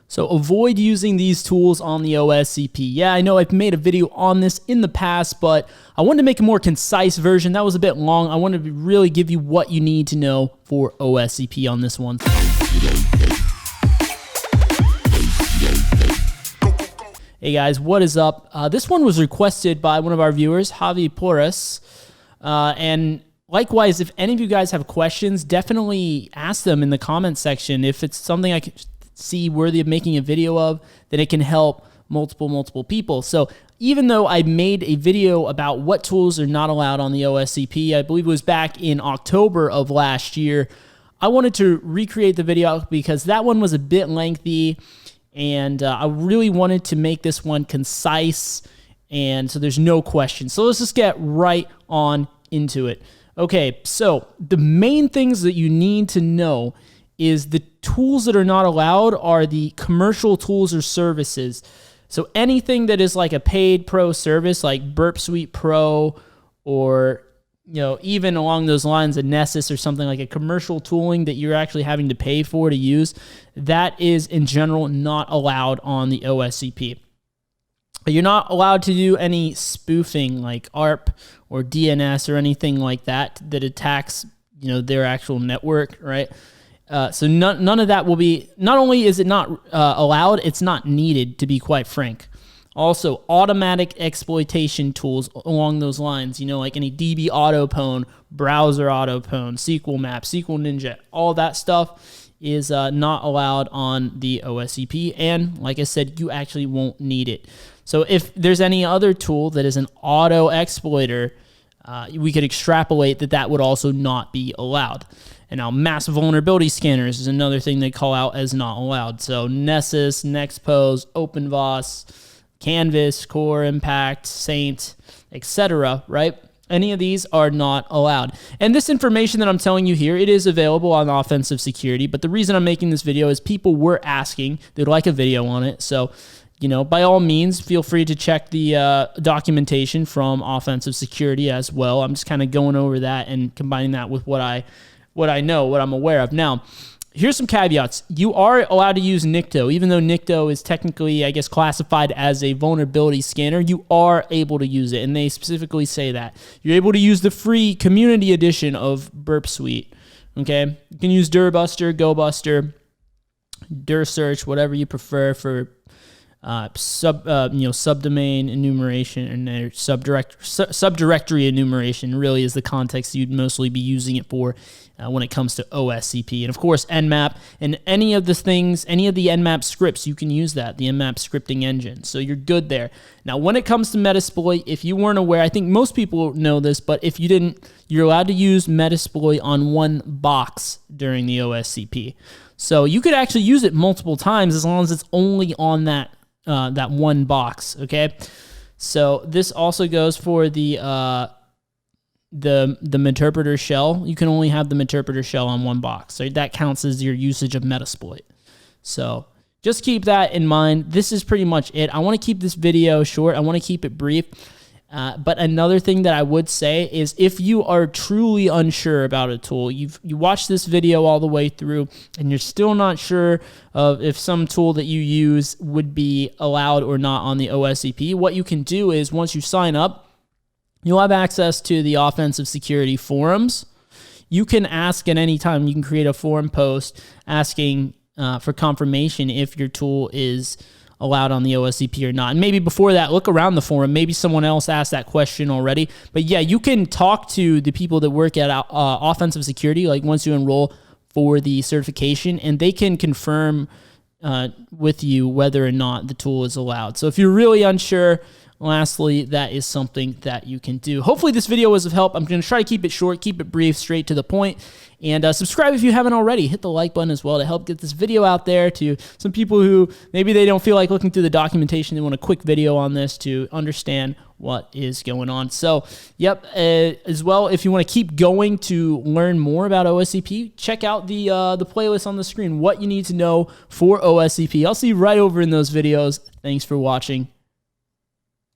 So avoid using these tools on the OSCP. Yeah, I know I've made a video on this in the past, but I wanted to make a more concise version. That was a bit long. I wanted to really give you what you need to know for OSCP on this one. Hey guys, what is up? This one was requested by one of our viewers, Javi Porras. And likewise, if any of you guys have questions, definitely ask them in the comment section. If it's something I could see worthy of making a video of, then it can help multiple people. So even though I made a video about what tools are not allowed on the OSCP, I believe it was back in October of last year, I wanted to recreate the video because that one was a bit lengthy, and I really wanted to make this one concise, and so there's no question. So let's just get right on into it. Okay, so the main things that you need to know is the tools that are not allowed are the commercial tools or services. So anything that is like a paid pro service like Burp Suite Pro, or even along those lines, a Nessus or something like a commercial tooling that you're actually having to pay for to use, that is in general not allowed on the OSCP. You're not allowed to do any spoofing like ARP or DNS or anything like that attacks their actual network, right? So none of that will be, not only is it not allowed, it's not needed, to be quite frank. Also, automatic exploitation tools along those lines, like any DB Autopwn, Browser Autopwn, SQL Map, SQL Ninja, all that stuff is not allowed on the OSCP. And like I said, you actually won't need it. So if there's any other tool that is an auto exploiter, we could extrapolate that would also not be allowed. And now mass vulnerability scanners is another thing they call out as not allowed. So Nessus, Nexpose, OpenVOS, Canvas, Core, Impact, Saint, etc., right? Any of these are not allowed. And this information that I'm telling you here, it is available on Offensive Security, but the reason I'm making this video is people were asking, they'd like a video on it. So, by all means, feel free to check the documentation from Offensive Security as well. I'm just kind of going over that and combining that with what I know, what I'm aware of. Now, here's some caveats. You are allowed to use Nikto. Even though Nikto is technically, I guess, classified as a vulnerability scanner, you are able to use it, and they specifically say that. You're able to use the free community edition of Burp Suite, okay? You can use Durbuster, GoBuster, DurSearch, whatever you prefer for subdomain enumeration and subdirectory enumeration really is the context you'd mostly be using it for when it comes to OSCP. And of course, Nmap and any of the Nmap scripts, you can use that, the Nmap scripting engine. So you're good there. Now, when it comes to Metasploit, if you weren't aware, I think most people know this, but if you didn't, you're allowed to use Metasploit on one box during the OSCP. So you could actually use it multiple times as long as it's only on that one box, okay? So this also goes for the Meterpreter shell. You can only have the Meterpreter shell on one box. So that counts as your usage of Metasploit. So just keep that in mind. This is pretty much it. I want to keep this video short. I want to keep it brief. But another thing that I would say is if you are truly unsure about a tool, you watch this video all the way through and you're still not sure of if some tool that you use would be allowed or not on the OSCP, what you can do is once you sign up, you'll have access to the Offensive Security forums. You can ask at any time. You can create a forum post asking for confirmation if your tool is allowed on the OSCP or not. And maybe before that, look around the forum. Maybe someone else asked that question already. But yeah, you can talk to the people that work at Offensive Security, like once you enroll for the certification, and they can confirm with you whether or not the tool is allowed. So if you're really unsure, lastly, that is something that you can do. Hopefully this video was of help. I'm going to try to keep it short, keep it brief, straight to the point. And subscribe if you haven't already. Hit the like button as well to help get this video out there to some people who maybe they don't feel like looking through the documentation. They want a quick video on this to understand what is going on. So, yep, as well, if you want to keep going to learn more about OSCP, check out the playlist on the screen, what you need to know for OSCP. I'll see you right over in those videos. Thanks for watching.